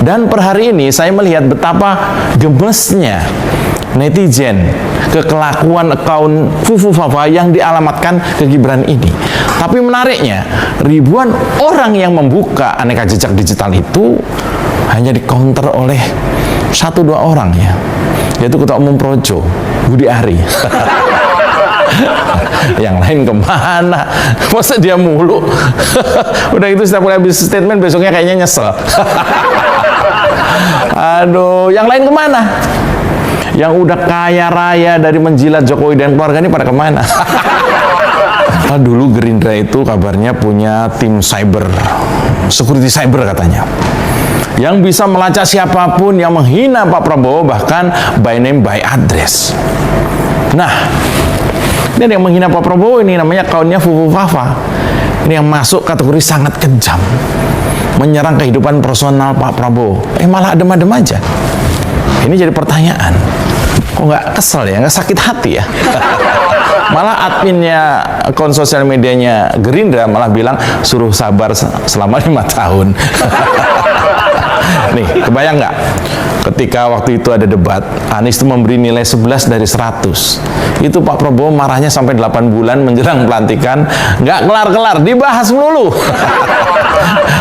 Dan per hari ini saya melihat betapa gemesnya netizen ke kelakuan akun Fufufafa yang dialamatkan ke Gibran ini. Tapi menariknya, ribuan orang yang membuka aneka jejak digital itu hanya di-counter oleh 1-2 orang ya, yaitu Ketua Umum Projo, Budi Ari. Yang lain kemana? Masa dia mulu? Udah itu setiap kali habis statement besoknya kayaknya nyesel. Aduh, yang lain kemana? Yang udah kaya raya dari menjilat Jokowi dan keluarga ini pada kemana? Dulu Gerindra itu kabarnya punya tim cyber, security cyber katanya, yang bisa melacak siapapun yang menghina Pak Prabowo, bahkan by name by address. Nah, ini yang menghina Pak Prabowo ini namanya kaunnya Fufufafa. Ini yang masuk kategori sangat kejam, menyerang kehidupan personal Pak Prabowo. Malah adem-adem aja. Ini jadi pertanyaan, kok nggak kesel ya, nggak sakit hati ya? Malah adminnya akun sosial medianya Gerindra malah bilang suruh sabar selama 5 tahun. Nih, kebayang nggak? Ketika waktu itu ada debat, Anies itu memberi nilai 11 dari 100. Itu Pak Prabowo marahnya sampai 8 bulan menjelang pelantikan, nggak kelar-kelar, dibahas melulu.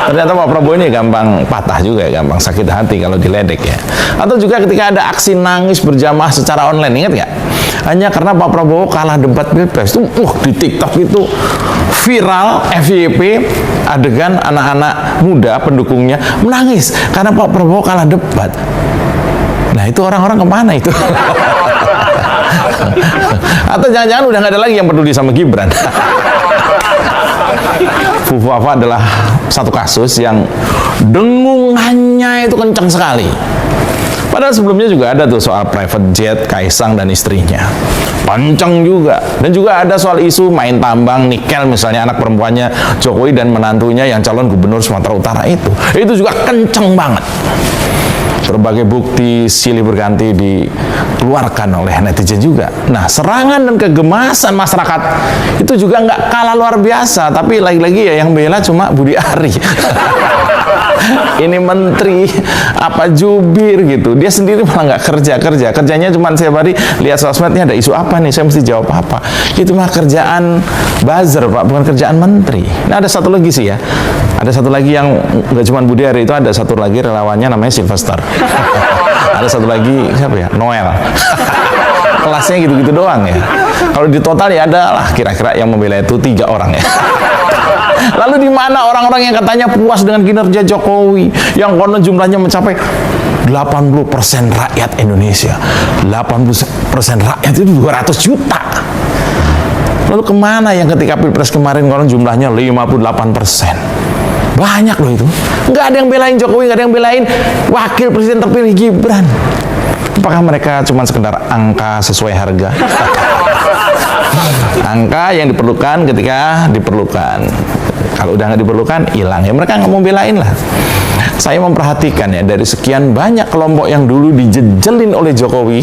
Ternyata Pak Prabowo ini gampang patah juga ya, gampang sakit hati kalau diledek ya. Atau juga ketika ada aksi nangis berjamaah secara online, ingat nggak? Hanya karena Pak Prabowo kalah debat Pilpres itu, di TikTok itu viral FYP adegan anak-anak muda pendukungnya menangis karena Pak Prabowo kalah debat. Nah itu orang-orang kemana itu? Atau jangan-jangan udah nggak ada lagi yang peduli sama Gibran? Fufufafa adalah satu kasus yang dengungannya itu kencang sekali. Padahal sebelumnya juga ada tuh soal private jet Kaisang dan istrinya, kencang juga. Dan juga ada soal isu main tambang nikel misalnya anak perempuannya Jokowi dan menantunya yang calon gubernur Sumatera Utara itu juga kencang banget. Berbagai bukti silih berganti dikeluarkan oleh netizen juga. Nah, serangan dan kegemasan masyarakat itu juga nggak kalah luar biasa. Tapi lagi-lagi ya yang bela cuma Budi Ari. Ini menteri apa jubir gitu, dia sendiri malah nggak kerjanya cuma setiap hari lihat sosmednya ada isu apa nih, saya mesti jawab apa. Itu mah kerjaan buzzer Pak, bukan kerjaan menteri. Nah ada satu lagi sih ya, ada satu lagi yang nggak cuma Budi Ari, itu ada satu lagi relawannya namanya Sylvester. Ada satu lagi siapa ya, Noel. Kelasnya gitu-gitu doang ya. Kalau di total ya ada lah kira-kira yang membela itu 3 orang ya. Lalu di mana orang-orang yang katanya puas dengan kinerja Jokowi, yang konon jumlahnya mencapai 80% rakyat Indonesia, 80% rakyat itu 200 juta. Lalu kemana yang ketika Pilpres kemarin konon jumlahnya 58%? Banyak loh itu. Nggak ada yang belain Jokowi, nggak ada yang belain wakil presiden terpilih Gibran. Apakah mereka cuma sekedar angka sesuai harga? Angka yang diperlukan ketika diperlukan. Kalau udah nggak diperlukan, hilang. Ya mereka nggak mau belain lah. Saya memperhatikan ya, dari sekian banyak kelompok yang dulu dijejelin oleh Jokowi,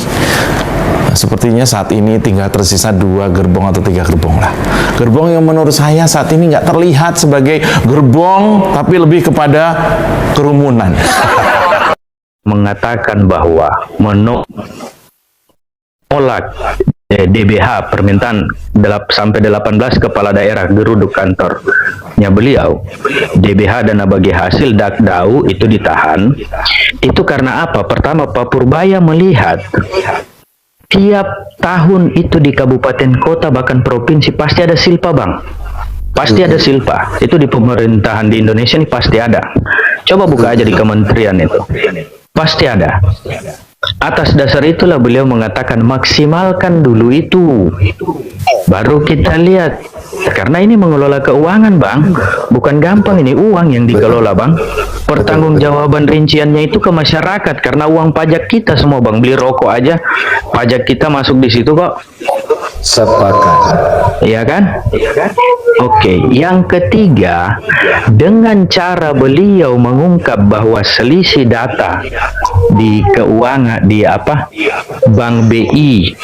sepertinya saat ini tinggal tersisa 2 gerbong atau 3 gerbong lah. Gerbong yang menurut saya saat ini nggak terlihat sebagai gerbong, tapi lebih kepada kerumunan. Mengatakan bahwa menolak DBH permintaan sampai 18 kepala daerah geruduk kantornya beliau, DBH dana bagi hasil Dakdau itu ditahan. Itu karena apa? Pertama, Pak Purbaya melihat tiap tahun itu di kabupaten kota bahkan provinsi pasti ada silpa bang, pasti ada silpa. Itu di pemerintahan di Indonesia ini pasti ada. Coba buka aja di kementerian itu, pasti ada. Atas dasar itulah beliau mengatakan maksimalkan dulu itu, baru kita lihat. Karena ini mengelola keuangan bang, bukan gampang ini uang yang dikelola bang. Pertanggungjawaban rinciannya itu ke masyarakat, karena uang pajak kita semua bang. Beli rokok aja, pajak kita masuk di situ kok. Sepakat. Iya kan? Oke, yang ketiga, dengan cara beliau mengungkap bahwa selisih data di keuangan di Bank BI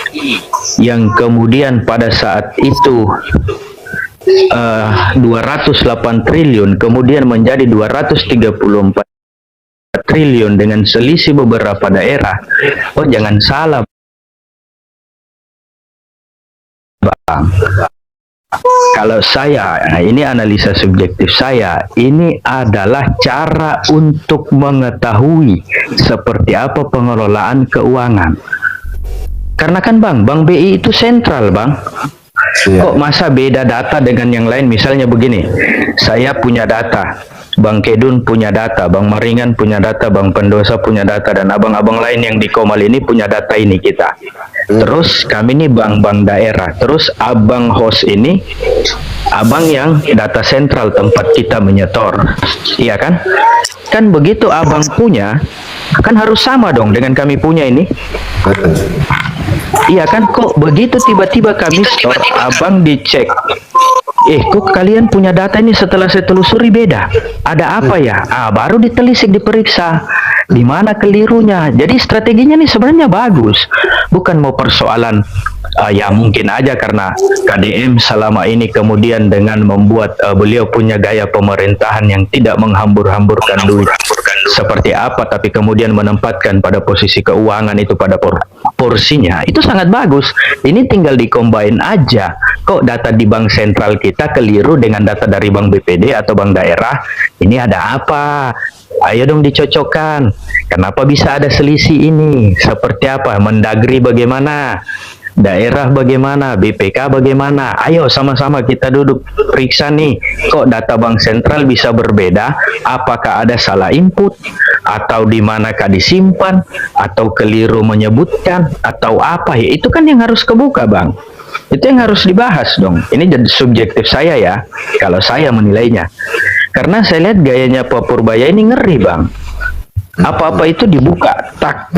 yang kemudian pada saat itu 208 triliun kemudian menjadi 234 triliun dengan selisih beberapa daerah. Oh, jangan salah, Bang. Kalau saya, nah ini analisa subjektif saya, ini adalah cara untuk mengetahui seperti apa pengelolaan keuangan. Karena kan Bang, Bank BI itu sentral Bang. Kok masa beda data dengan yang lain? Misalnya begini, saya punya data, Bang Kedun punya data, Bang Maringan punya data, Bang Pendosa punya data, dan abang-abang lain yang di Komal ini punya data ini kita. Terus kami ini bank-bank daerah. Terus abang host ini, abang yang data sentral tempat kita menyetor. Iya kan? Kan begitu abang punya, kan harus sama dong dengan kami punya ini. Iya kan? Kok begitu tiba-tiba kami store, abang dicek. Kok kalian punya data ini setelah saya telusuri beda? Ada apa ya? Baru ditelisik, diperiksa. Di mana kelirunya? Jadi strateginya nih sebenarnya bagus. Bukan mau persoalan ya mungkin aja karena KDM selama ini kemudian dengan membuat beliau punya gaya pemerintahan yang tidak menghambur-hamburkan duit seperti apa, tapi kemudian menempatkan pada posisi keuangan itu pada porsinya, itu sangat bagus. Ini tinggal dikombin aja. Kok data di bank sentral kita keliru dengan data dari bank BPD atau bank daerah? Ini ada apa? Ayo dong dicocokkan. Kenapa bisa ada selisih ini? Seperti apa? Mendagri bagaimana? Daerah bagaimana? BPK bagaimana? Ayo sama-sama kita duduk periksa nih. Kok data bank sentral bisa berbeda? Apakah ada salah input? Atau di manakah disimpan? Atau keliru menyebutkan? Atau apa ya? Itu kan yang harus kebuka, Bang. Itu yang harus dibahas dong. Ini jadi subjektif saya ya, kalau saya menilainya. Karena saya lihat gayanya Pak Purbaya ini ngeri Bang. Apa-apa itu dibuka, tak,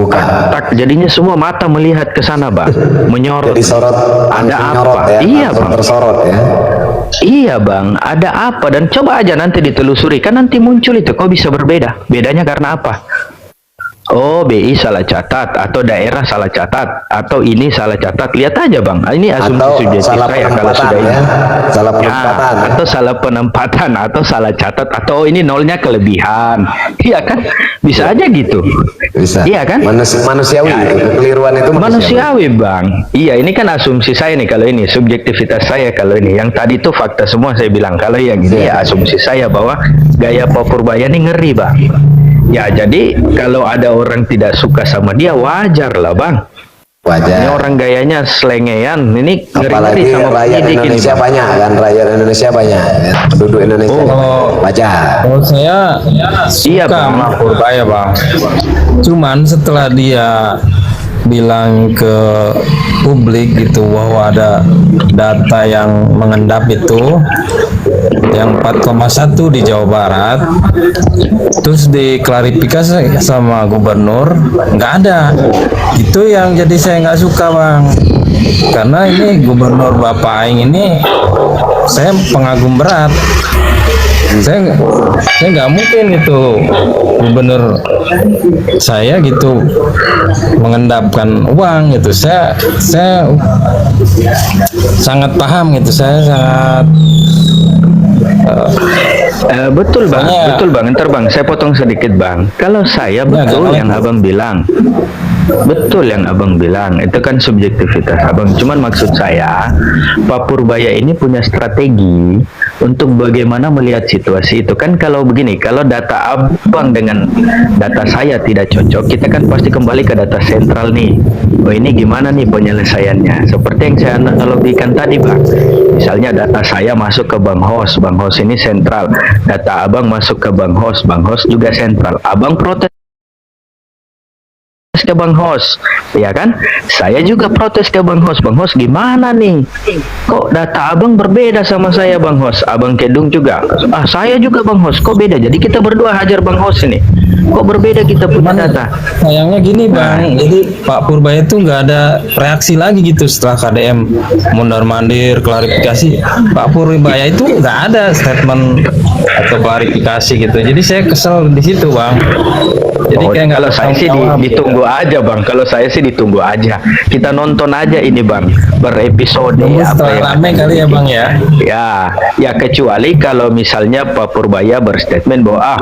tak. Jadinya semua mata melihat ke sana Bang, menyorot. Jadi sorot, ada apa? ya, iya Bang. Tersorot ya. Iya Bang, ada apa? Dan coba aja nanti ditelusuri, kan nanti muncul itu. Kok bisa berbeda? Bedanya karena apa? Oh, BI salah catat, atau daerah salah catat, atau ini salah catat. Lihat aja Bang, ini asumsi subjektif saya kalau sudah ini. Salah penempatan. Atau salah penempatan, atau salah catat, atau ini nolnya kelebihan. Iya kan? Bisa aja gitu. Bisa. Iya kan? Manusiawi, kekeliruan itu manusiawi Bang. Iya, ini kan asumsi saya nih kalau ini, subjektivitas saya kalau ini. Yang tadi tuh fakta semua saya bilang. Kalau yang ini ya asumsi saya bahwa gaya Pak Purbaya ini ngeri Bang. Ya, jadi kalau ada orang tidak suka sama dia, wajar lah Bang. Wajar. Ini orang gayanya selengean. Ini apalagi sama rakyat Indonesia ini, banyak kan, rakyat Indonesia banyak, penduduk Indonesia wajar. Kalau saya Iya, suka Bang. sama Purbaya Bang. Cuman setelah dia bilang ke publik gitu bahwa ada data yang mengendap itu yang 4,1 di Jawa Barat, terus diklarifikasi sama gubernur nggak ada. Itu yang jadi saya nggak suka Bang, karena ini gubernur Bapak Aing ini saya pengagum berat. Saya nggak mungkin itu gubernur saya gitu mengendapkan uang gitu. Saya sangat paham gitu. Saya sangat betul Bang, betul Bang. Ntar Bang, saya potong sedikit Bang. Kalau saya betul yang Abang bilang. Betul yang Abang bilang, itu kan subjektivitas Abang. Cuman maksud saya, Pak Purbaya ini punya strategi untuk bagaimana melihat situasi itu. Kan kalau begini, kalau data Abang dengan data saya tidak cocok, kita kan pasti kembali ke data sentral nih. Oh, ini gimana nih penyelesaiannya? Seperti yang saya analogikan tadi Bang. Misalnya data saya masuk ke Bank Host ini sentral. Data Abang masuk ke Bank Host juga sentral. Abang protes ke Bang Host, ya kan? Saya juga protes ke Bang Host. Bang Host gimana nih? Kok data Abang berbeda sama saya Bang Host? Abang Kedung juga. Saya juga Bang Host. Kok beda? Jadi kita berdua hajar Bang Host ini. Kok berbeda kita punya data? Sayangnya gini Bang, jadi Pak Purbaya itu nggak ada reaksi lagi gitu setelah KDM mondar-mandir klarifikasi. Pak Purbaya itu nggak ada statement atau klarifikasi gitu. Jadi saya kesel di situ Bang. Jadi kayak nggak, kalau saya sih ditunggu aja Bang. Kalau saya sih ditunggu aja. Kita nonton aja ini Bang, berepisode ya, apa yang rame kali ya Bang ya. Ya kecuali kalau misalnya Pak Purbaya berstatement bahwa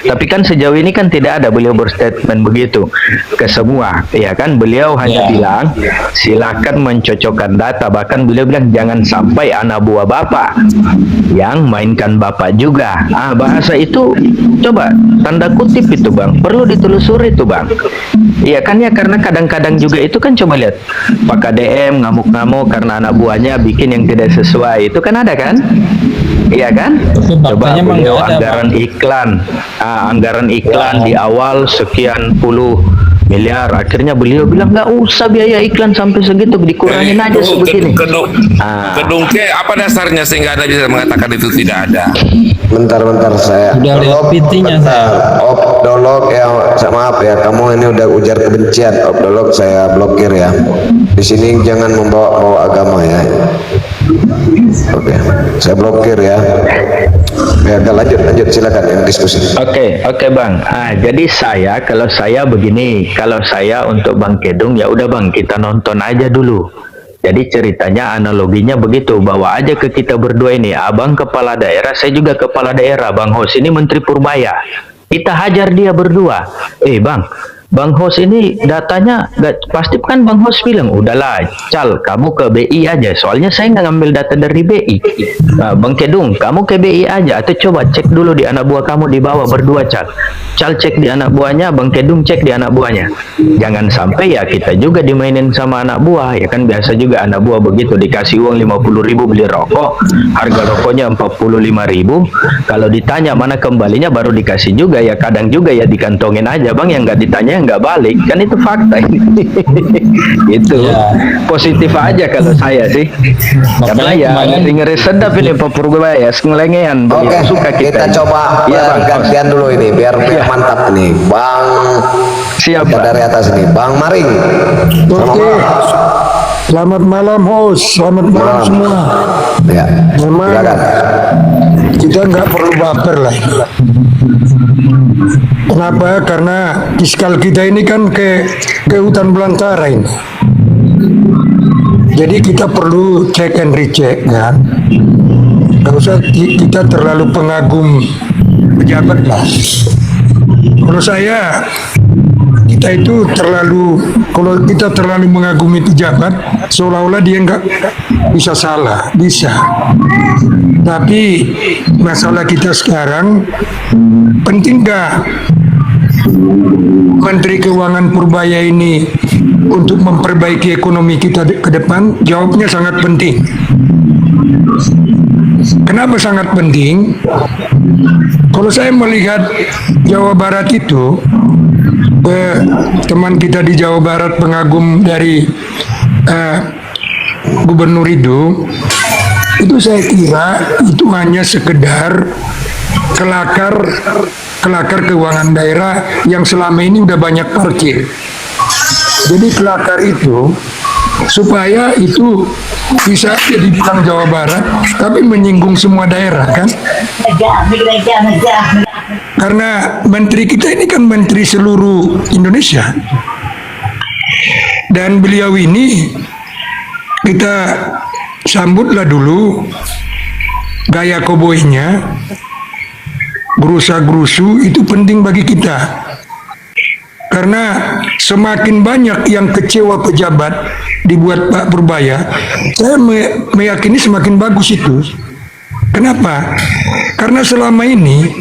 Tapi kan sejauh ini kan tidak ada beliau berstatement begitu ke semua, ya kan? Beliau hanya bilang silakan mencocokkan data, bahkan beliau bilang jangan sampai anak buah bapak yang mainkan bapak juga. Bahasa itu coba tanda kutip itu bang, perlu ditelusuri itu bang. Iya kan ya, karena kadang-kadang juga itu kan coba lihat Pak KDM ngamuk-ngamuk karena anak buahnya bikin yang tidak sesuai, itu kan ada kan? Iya kan? Coba beliau anggaran iklan, anggaran iklan di awal sekian puluh miliar, akhirnya beliau bilang nggak usah biaya iklan sampai segitu, dikurangin aja sebegini. Kedungke apa dasarnya sehingga Anda bisa mengatakan itu tidak ada? Bentar saya. Udah lihat PT-nya saya. Opdolog ya, maaf ya, kamu ini udah ujar kebencian. Opdolog saya blokir ya. Di sini jangan membawa agama ya. Oke, saya blokir ya. Ya, lanjut silakan yang diskusi. Oke bang. Jadi kalau saya begini, kalau saya untuk Bang Kedung ya udah bang, kita nonton aja dulu. Jadi ceritanya analoginya begitu, bawa aja ke kita berdua ini, abang kepala daerah, saya juga kepala daerah, Bang Hos ini Menteri Purbaya. Kita hajar dia berdua. Bang Hos ini datanya pasti kan Bang Hos bilang, udahlah Cal, kamu ke BI aja, soalnya saya nggak ngambil data dari BI. Bang Kedung, kamu ke BI aja, atau coba cek dulu di anak buah kamu di bawah berdua Cal cek di anak buahnya, Bang Kedung cek di anak buahnya. Jangan sampai ya kita juga dimainin sama anak buah, ya kan biasa juga anak buah begitu, dikasih uang 50.000 beli rokok, harga rokoknya 45.000, kalau ditanya mana kembalinya baru dikasih juga, ya kadang juga ya dikantongin aja bang, yang nggak ditanya nggak balik, kan itu fakta ini. Itu positif aja kalau saya sih, karena ya ngeri sedap ini Pak Purbaya, selengean Oke, suka kita coba gantian dulu ini biar mantap nih, Bang. Siapa dari atas ini, Bang Maring. Selamat malam host, selamat malam semua. Ya, memang silakan. Kita nggak perlu baper lah. Kenapa? Karena fiskal kita ini kan ke hutan belantara ini. Jadi kita perlu cek and recheck kan. Nggak usah kita terlalu pengagum pejabat lah. Kalau kalau kita terlalu mengagumi pejabat, seolah-olah dia nggak bisa salah, bisa. Tapi masalah kita sekarang, penting nggak Menteri Keuangan Purbaya ini untuk memperbaiki ekonomi kita ke depan? Jawabnya sangat penting. Kenapa sangat penting? Kalau saya melihat Jawa Barat itu, teman kita di Jawa Barat pengagum dari gubernur itu saya kira itu hanya sekedar kelakar keuangan daerah yang selama ini udah banyak parkir. Jadi kelakar itu supaya itu bisa jadi bilang Jawa Barat tapi menyinggung semua daerah kan, karena menteri kita ini kan menteri seluruh Indonesia, dan beliau ini kita sambutlah dulu gaya koboinya, gerusa-gerusu itu penting bagi kita. Karena semakin banyak yang kecewa pejabat dibuat Pak Purbaya, saya meyakini semakin bagus itu. Kenapa? Karena selama ini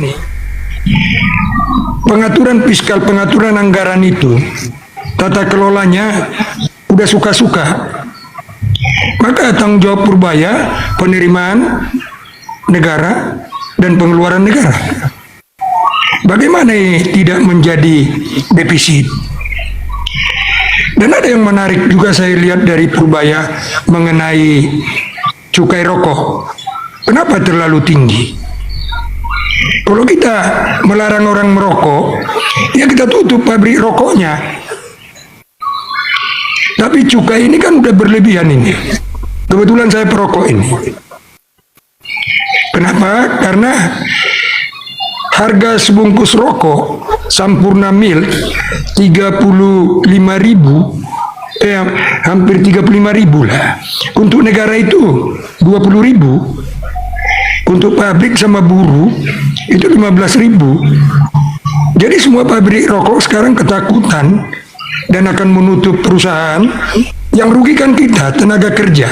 pengaturan fiskal, pengaturan anggaran itu, tata kelolanya udah suka-suka. Maka tanggung jawab Purbaya penerimaan negara dan pengeluaran negara. Bagaimana tidak menjadi defisit? Dan ada yang menarik juga saya lihat dari Purbaya mengenai cukai rokok. Kenapa terlalu tinggi? Kalau kita melarang orang merokok, ya kita tutup pabrik rokoknya. Tapi cukai ini kan udah berlebihan ini. Kebetulan saya perokok ini. Kenapa? Karena harga sebungkus rokok Sampurna Milk 35.000, hampir 35.000 lah. Untuk negara itu 20.000. Untuk pabrik sama buruh itu 15.000. Jadi semua pabrik rokok sekarang ketakutan dan akan menutup perusahaan, yang rugikan kita tenaga kerja.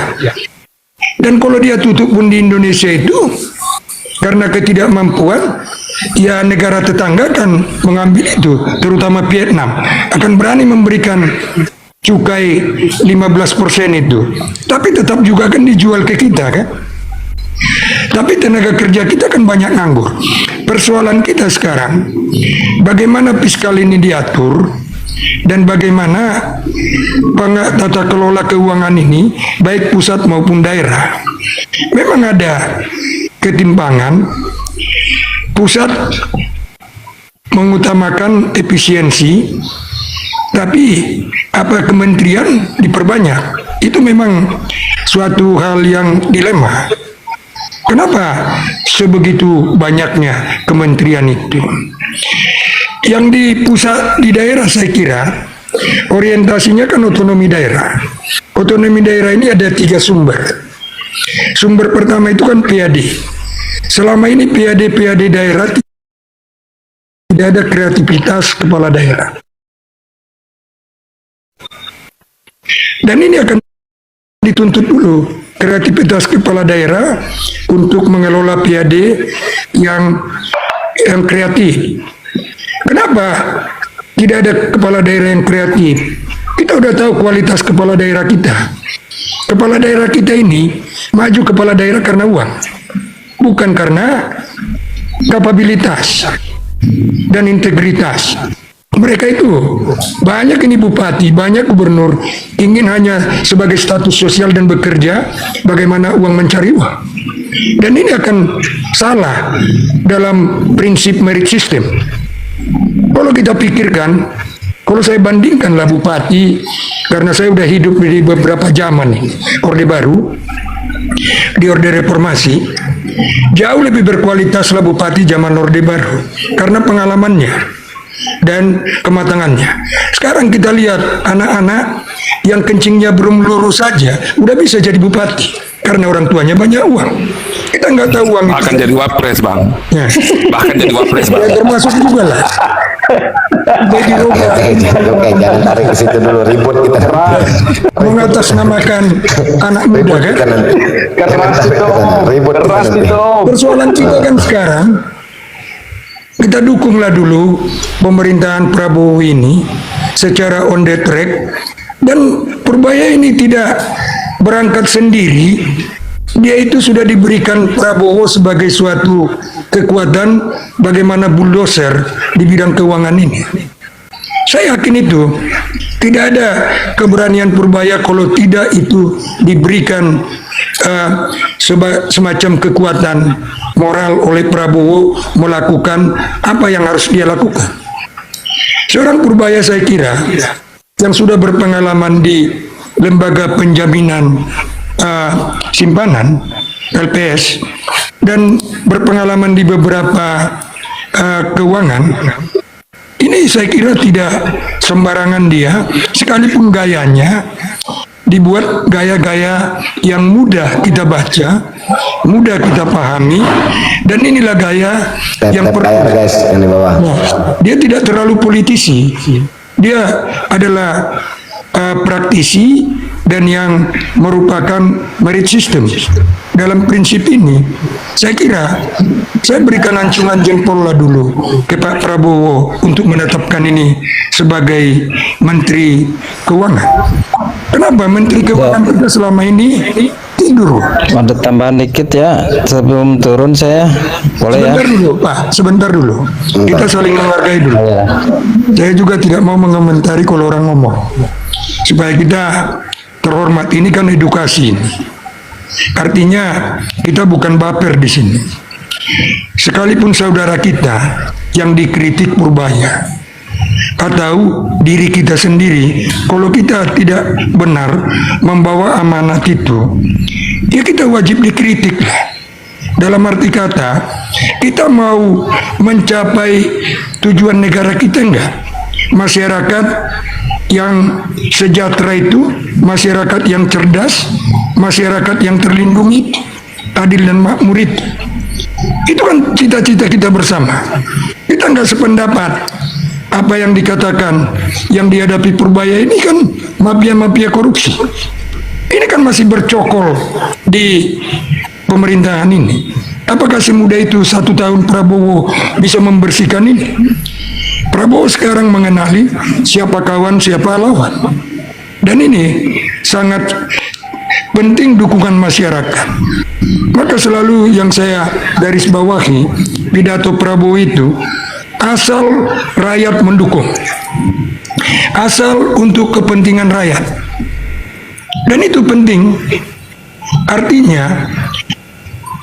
Dan kalau dia tutup pun di Indonesia itu karena ketidakmampuan, ya negara tetangga akan mengambil itu, terutama Vietnam akan berani memberikan cukai 15% itu, tapi tetap juga akan dijual ke kita kan. Tapi tenaga kerja kita kan banyak nganggur. Persoalan kita sekarang, bagaimana fiskal ini diatur dan bagaimana tata kelola keuangan ini baik pusat maupun daerah. Memang ada ketimpangan. Pusat mengutamakan efisiensi, tapi apa kementerian diperbanyak. Itu memang suatu hal yang dilema. Kenapa sebegitu banyaknya kementerian itu? Yang di pusat, di daerah saya kira orientasinya kan otonomi daerah. Otonomi daerah ini ada 3 sumber. Sumber pertama itu kan PAD. Selama ini PAD daerah tidak ada kreativitas kepala daerah. Dan ini akan dituntut dulu kreativitas kepala daerah untuk mengelola PAD yang kreatif. Kenapa tidak ada kepala daerah yang kreatif? Kita udah tahu kualitas kepala daerah kita. Kepala daerah kita ini maju kepala daerah karena uang, bukan karena kapabilitas dan integritas. Mereka itu banyak ini bupati, banyak gubernur ingin hanya sebagai status sosial dan bekerja bagaimana uang mencari uang. Dan ini akan salah dalam prinsip merit system. Kalau kita pikirkan, kalau saya bandingkanlah bupati, karena saya udah hidup di beberapa zaman nih, Orde Baru, di Orde Reformasi, jauh lebih berkualitaslah bupati zaman Orde Baru karena pengalamannya dan kematangannya. Sekarang kita lihat anak-anak yang kencingnya belum lurus saja udah bisa jadi bupati karena orang tuanya banyak uang. Kita nggak tahu uang Bahkan itu. jadi wapres, Bang. Ya. Bahkan jadi wapres, Bang. Ya, termasuk juga lah. Jadi Oke, jangan tarik ke situ dulu, ribut kita. mengatasnamakan anak muda kan. Kita nanti. Ribut kita nanti. Persoalan kita kan sekarang, kita dukunglah dulu pemerintahan Prabowo ini secara on the track, dan Purbaya ini tidak berangkat sendiri. Dia itu sudah diberikan Prabowo sebagai suatu kekuatan bagaimana bulldozer di bidang keuangan ini. Saya yakin itu tidak ada keberanian Purbaya kalau tidak itu diberikan semacam kekuatan moral oleh Prabowo melakukan apa yang harus dia lakukan. Seorang Purbaya saya kira yang sudah berpengalaman di lembaga penjaminan simpanan LPS dan berpengalaman di beberapa keuangan, ini saya kira tidak sembarangan dia, sekalipun gayanya dibuat gaya-gaya yang mudah kita baca, mudah kita pahami, dan inilah gaya yang Layar guys, yang di bawah. dia tidak terlalu politisi, dia adalah praktisi dan yang merupakan merit system. Dalam prinsip ini, saya kira saya berikan ancungan jempol lah dulu ke Pak Prabowo untuk menetapkan ini sebagai Menteri Keuangan. Kenapa Menteri Keuangan kita selama ini tidur? Ada tambahan dikit ya sebelum turun saya, boleh ya? Sebentar dulu Pak, sebentar dulu. Kita saling menghargai dulu. Saya juga tidak mau mengomentari kalau orang ngomong. Supaya kita terhormat, ini kan edukasi. Artinya kita bukan baper di sini. Sekalipun saudara kita yang dikritik Purbaya atau diri kita sendiri, kalau kita tidak benar membawa amanat itu, ya kita wajib dikritik lah. Dalam arti kata, kita mau mencapai tujuan negara kita enggak? Masyarakat yang sejahtera itu, masyarakat yang cerdas, masyarakat yang terlindungi, adil dan makmur itu. Itu kan cita-cita kita bersama. Kita nggak sependapat. Apa yang dikatakan yang dihadapi Purbaya ini kan mafia-mafia korupsi. Ini kan masih bercokol di pemerintahan ini. Apakah semudah itu 1 tahun Prabowo bisa membersihkan ini? Prabowo sekarang mengenali siapa kawan, siapa lawan. Dan ini sangat penting dukungan masyarakat. Maka selalu yang saya garis bawahi, pidato Prabowo itu asal rakyat mendukung, asal untuk kepentingan rakyat. Dan itu penting. Artinya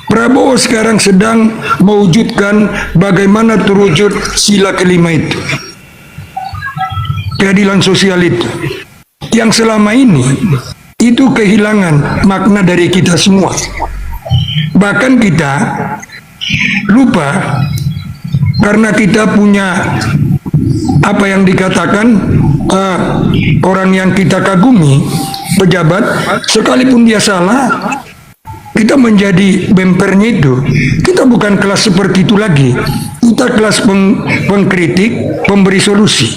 Prabowo sekarang sedang mewujudkan bagaimana terwujud sila kelima itu, keadilan sosial itu, yang selama ini itu kehilangan makna dari kita semua. Bahkan kita lupa karena kita punya apa yang dikatakan orang yang kita kagumi, pejabat, sekalipun dia salah, kita menjadi bempernya itu. Kita bukan kelas seperti itu lagi. Kita kelas pengkritik, pemberi solusi.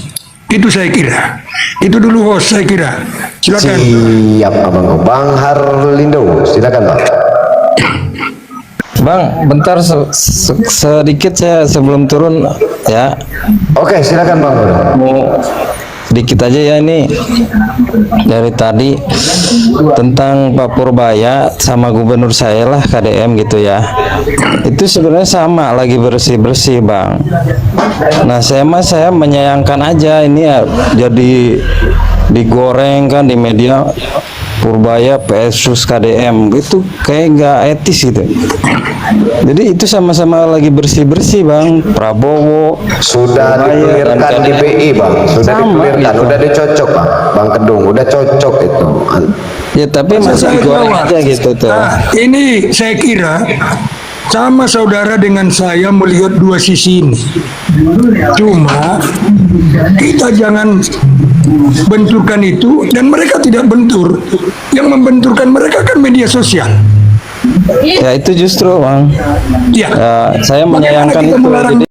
Itu saya kira. Itu dulu host saya kira. Silakan. Siap Abang. Bang Harlindo, silakan Bang. Bang, bentar sedikit saya sebelum turun ya. Oke, silakan Bang. Mau dikit aja ya, ini dari tadi tentang Pak Purbaya sama gubernur saya lah KDM gitu ya. Itu sebenarnya sama, lagi bersih-bersih Bang. Nah saya menyayangkan aja ini ya, jadi digoreng kan di media Purbaya versus KDM, itu kayak nggak etis gitu. Jadi itu sama-sama lagi bersih-bersih Bang. Prabowo Sudah dikelirkan di PI Bang, sudah dikelirkan, gitu. udah dicocok Bang. Bang Kedung, udah cocok itu. Ya tapi masih Saya digoreng jawab. aja gitu tuh. Ini saya kira sama saudara dengan saya melihat dua sisi ini. Cuma kita jangan benturkan itu, dan mereka tidak bentur. Yang membenturkan mereka kan media sosial. Ya itu justru Bang. Ya. Saya Bagaimana menyayangkan kita itu. melarang Jadi